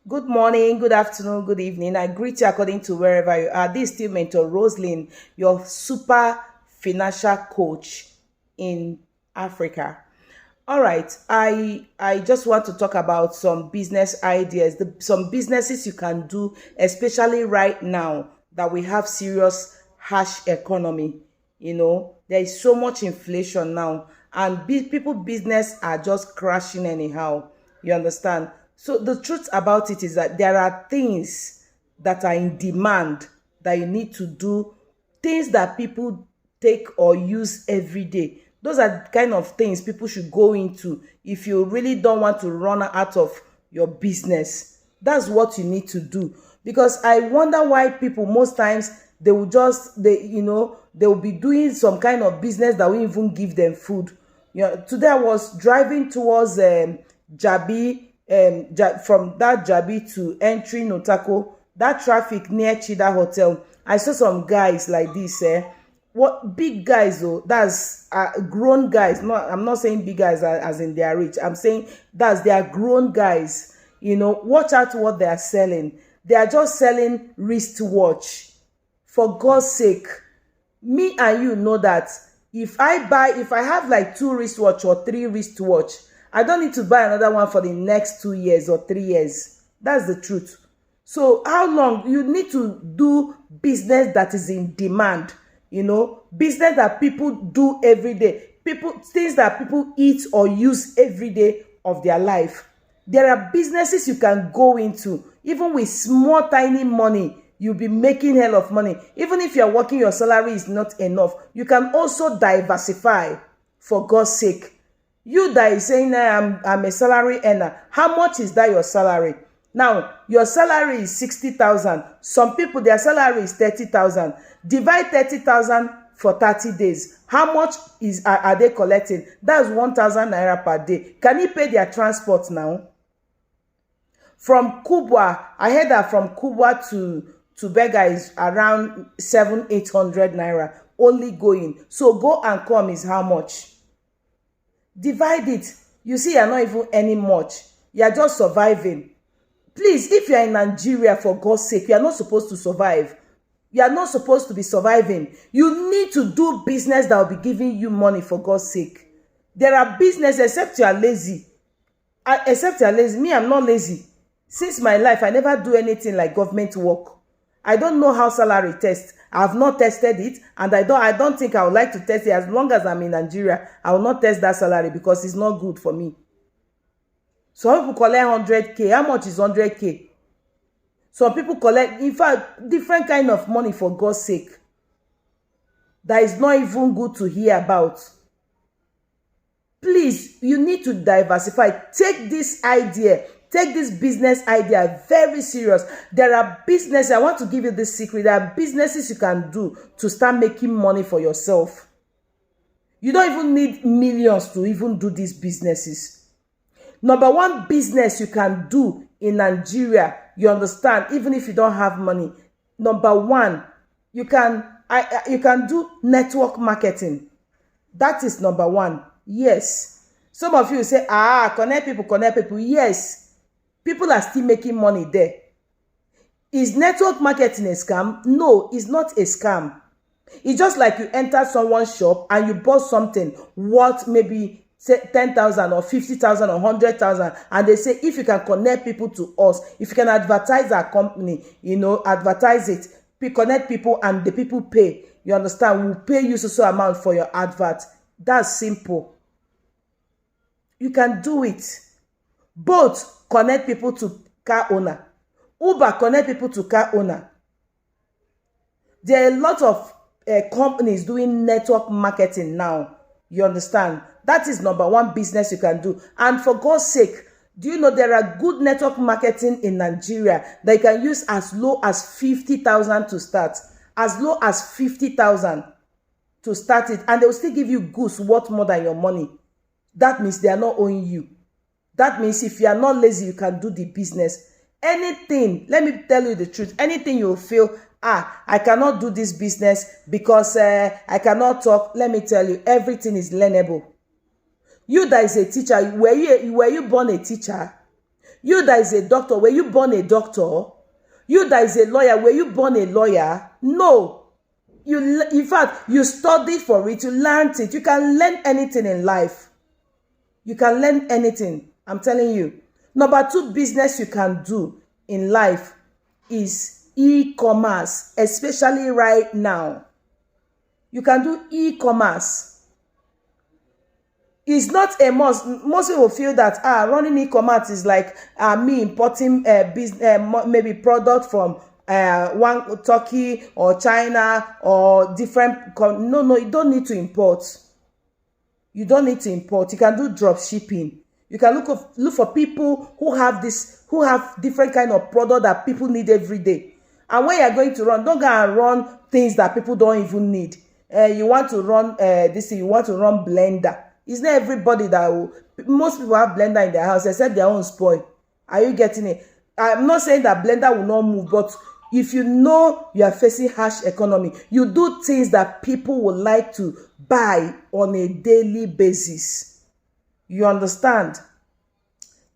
Good morning, good afternoon, good evening. I greet you according to wherever you are. This is still Mentor Roslyn, your super financial coach in Africa. All right, I just want to talk about some business ideas, some businesses you can do, especially right now that we have serious harsh economy. There is so much inflation now, and people business are just crashing anyhow. You understand? So the truth about it is that there are things that are in demand that you need to do, things that people take or use every day. Those are the kind of things people should go into if you really don't want to run out of your business. That's what you need to do. Because I wonder why people most times they will just they will be doing some kind of business that will even give them food. Today I was driving towards Jabi, from that Jabi to entering Otako, that traffic near Chida Hotel. I saw some guys like this, what big guys though, that's grown guys. No, I'm not saying big guys as in they are rich. I'm saying that's they are grown guys. Watch out what they are selling. They are just selling wristwatch. For God's sake, me and you know that if I have like two wristwatch or three wristwatch, I don't need to buy another one for the next 2 years or 3 years. That's the truth. So how long you need to do business that is in demand, business that people do every day, things that people eat or use every day of their life. There are businesses you can go into, even with small tiny money. You'll be making hell of money. Even if you're working, your salary is not enough. You can also diversify, for God's sake. You that is saying I'm a salary earner, how much is that your salary? Now, your salary is 60,000. Some people, their salary is 30,000. Divide 30,000 for 30 days. How much are they collecting? That's 1,000 naira per day. Can you pay their transport now? From Kubwa, I heard that from Kubwa to Bega is around 700-800 naira only going. So go and come is how much? Divide it. You see, you're not even earning much. You're just surviving. Please, if you're in Nigeria, for God's sake, you are not supposed to survive. You are not supposed to be surviving. You need to do business that will be giving you money, for God's sake. There are business, except you are lazy. Me, I'm not lazy. Since my life, I never do anything like government work. I don't know how salary tests. I have not tested it, and I don't think I would like to test it. As long as I'm in Nigeria, I will not test that salary because it's not good for me. Some people collect 100K. How much is 100K? Some people collect, in fact, different kind of money, for God's sake, that is not even good to hear about. Please, you need to diversify. Take this idea, take this business idea very serious. There are businesses, I want to give you this secret. There are businesses you can do to start making money for yourself. You don't even need millions to even do these businesses. Number one business you can do in Nigeria, you understand, even if you don't have money. Number one, you can do network marketing. That is number one. Yes. Some of you say, connect people, connect people. Yes. People are still making money there. Is network marketing a scam? No, it's not a scam. It's just like you enter someone's shop and you bought something worth maybe 10,000 or 50,000 or 100,000, and they say, if you can connect people to us, if you can advertise our company, advertise it, connect people, and the people pay. You understand? We'll pay you so amount for your advert. That's simple. You can do it. Both connect people to car owner. Uber connect people to car owner. There are a lot of companies doing network marketing now. You understand? That is number one business you can do. And for God's sake, do you know there are good network marketing in Nigeria that you can use as low as 50,000 to start? As low as 50,000 to start it. And they will still give you goods worth more than your money. That means they are not owing you. That means if you are not lazy, you can do the business. Anything, let me tell you the truth, anything you feel, I cannot do this business because I cannot talk. Let me tell you, everything is learnable. You that is a teacher, were you born a teacher? You that is a doctor, were you born a doctor? You that is a lawyer, were you born a lawyer? No. In fact, you studied for it, you learned it. You can learn anything in life. You can learn anything. I'm telling you. Number 2 business you can do in life is e-commerce, especially right now. You can do e-commerce. It's not a must. Most people feel that running e-commerce is like me importing maybe product from one Turkey or China or different. No, you don't need to import. You don't need to import. You can do drop shipping. You can look for people who have different kind of product that people need every day. And when you're going to run, don't go and run things that people don't even need. You want to run this thing, you want to run blender. It's not everybody that will. Most people have blender in their house except their own spoil. Are you getting it? I'm not saying that blender will not move, but if you know you are facing harsh economy, you do things that people would like to buy on a daily basis. You understand?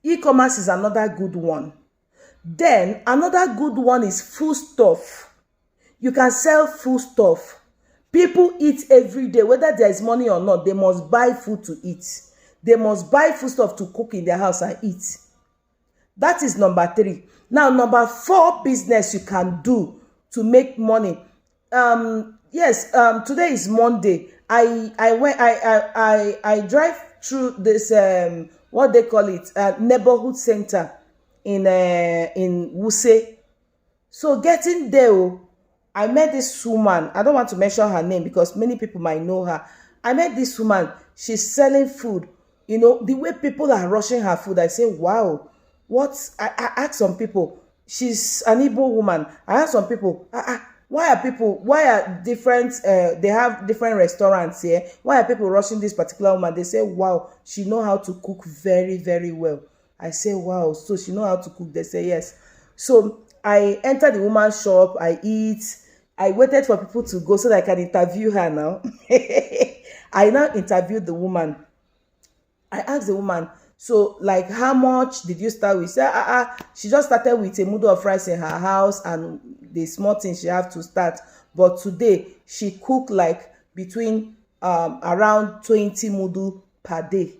E-commerce is another good one. Then another good one is foodstuff. You can sell foodstuff. People eat every day, whether there is money or not. They must buy food to eat. They must buy foodstuff to cook in their house and eat. That is number 3. Now, number 4 business you can do to make money. Yes, today is Monday. I drive through this what they call it, neighborhood center in Wuse. So getting there, I met this woman. I don't want to mention her name because many people might know her. I met this woman. She's selling food. You know, the way people are rushing her food, I say, wow. I asked some people, she's an Igbo woman. I asked some people, why are different, they have different restaurants here. Why are people rushing this particular woman? They say, wow, she know how to cook very, very well. I say, wow, so she know how to cook. They say, yes. So I entered the woman's shop, I eat. I waited for people to go so that I can interview her now. I now interviewed the woman. I asked the woman, so like, how much did you start with? She said, she just started with a mudu of rice in her house and the small things she have to start. But today, she cook like between around 20 mudu per day.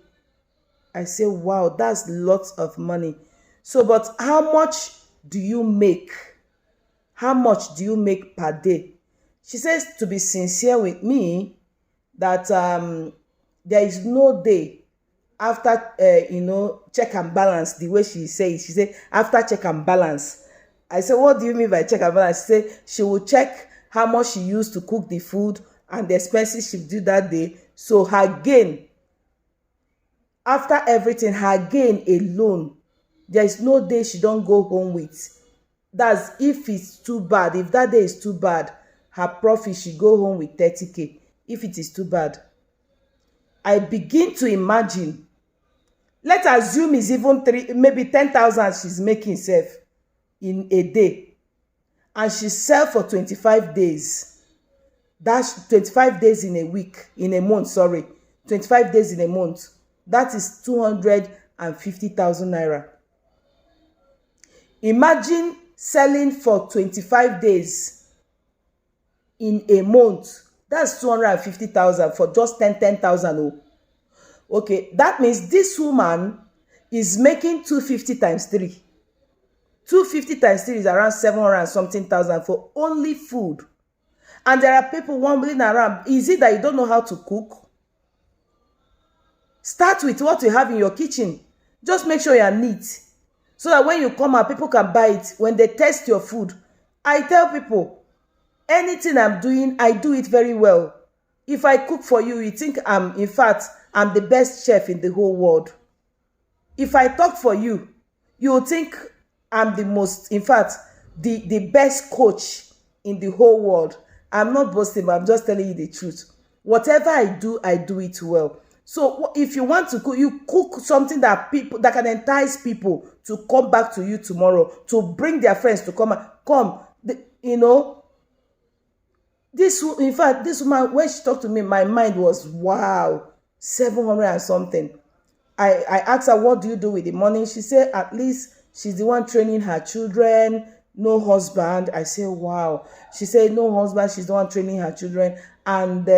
I say, wow, that's lots of money. So, but how much do you make? How much do you make per day? She says, to be sincere with me, that there is no day after, check and balance, the way she says. She said, after check and balance. I said, what do you mean by check and balance? She said, she will check how much she used to cook the food and the expenses she did that day. So her gain, after everything, her gain alone, there is no day she don't go home with. That's if it's too bad. If that day is too bad, her profit, she go home with 30K. If it is too bad, I begin to imagine. Let's assume it's even maybe 10,000 she's making self in a day, and she sell for 25 days. That's 25 days in a week, in a month. Sorry, 25 days in a month. That is 250,000 naira. Imagine selling for 25 days in a month. That's 250,000 for just 10,000. Okay, that means this woman is making 250 times 3. 250 times 3 is around 700 and something thousand for only food. And there are people wandering around. Is it that you don't know how to cook? Start with what you have in your kitchen. Just make sure you are neat, so that when you come out, people can buy it. When they test your food, I tell people, anything I'm doing, I do it very well. If I cook for you, you think I'm the best chef in the whole world. If I talk for you, you will think I'm the most, the best coach in the whole world. I'm not boasting, but I'm just telling you the truth. Whatever I do it well. So if you want to cook, you cook something that can entice people to come back to you tomorrow, to bring their friends to come. This woman, when she talked to me, my mind was, wow, 700 and something. I asked her, what do you do with the money? She said, at least she's the one training her children, no husband. I say, wow. She said, no husband, she's the one training her children. And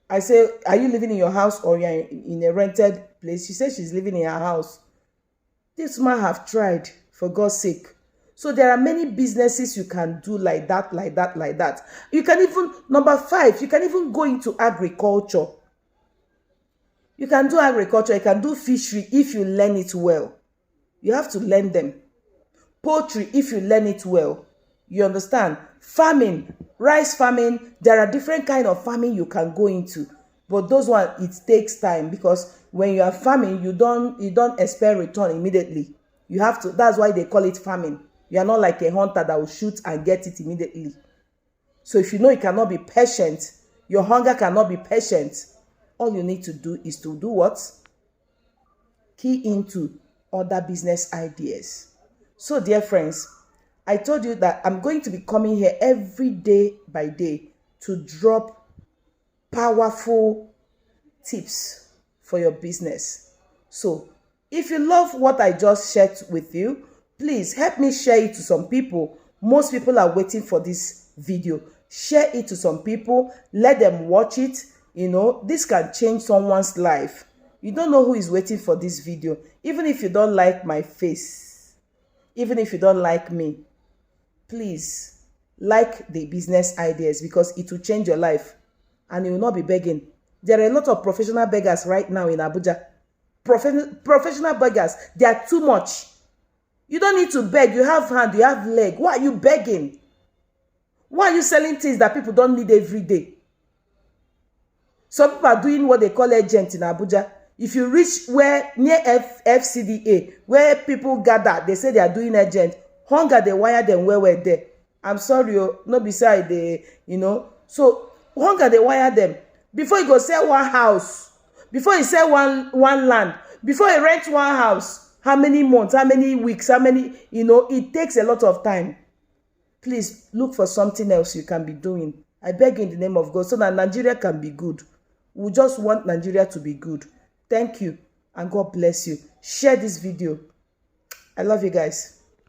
I say, are you living in your house or you're in a rented place? She said she's living in her house. This man have tried, for God's sake. So there are many businesses you can do like that, like that, like that. You can even, number 5, you can even go into agriculture. You can do agriculture, you can do fishery if you learn it well. You have to learn them. Poultry, if you learn it well. You understand? Farming, rice farming, there are different kind of farming you can go into. But those ones, it takes time, because when you are farming, you don't expect return immediately. You have to, that's why they call it farming. You are not like a hunter that will shoot and get it immediately. So if you know you cannot be patient, your hunger cannot be patient, all you need to do is to do what? Key into other business ideas. So dear friends, I told you that I'm going to be coming here every day by day to drop powerful tips for your business. So if you love what I just shared with you, please help me share it to some people. Most people are waiting for this video. Share it to some people. Let them watch it. You know, this can change someone's life. You don't know who is waiting for this video. Even if you don't like my face, even if you don't like me, please like the business ideas, because it will change your life and you will not be begging. There are a lot of professional beggars right now in Abuja. Professional beggars, they are too much. You don't need to beg. You have hand, you have leg. Why are you begging? Why are you selling things that people don't need every day? Some people are doing what they call agent in Abuja. If you reach where near FCDA, where people gather, they say they are doing agent. Hunger, they wire them where we're there. I'm sorry, no beside the, you know. So hunger, they wire them. Before you go sell one house, before you sell one land, before you rent one house, how many months, how many weeks, how many, you know, it takes a lot of time. Please look for something else you can be doing. I beg in the name of God, so that Nigeria can be good. We just want Nigeria to be good. Thank you, and God bless you. Share this video. I love you guys.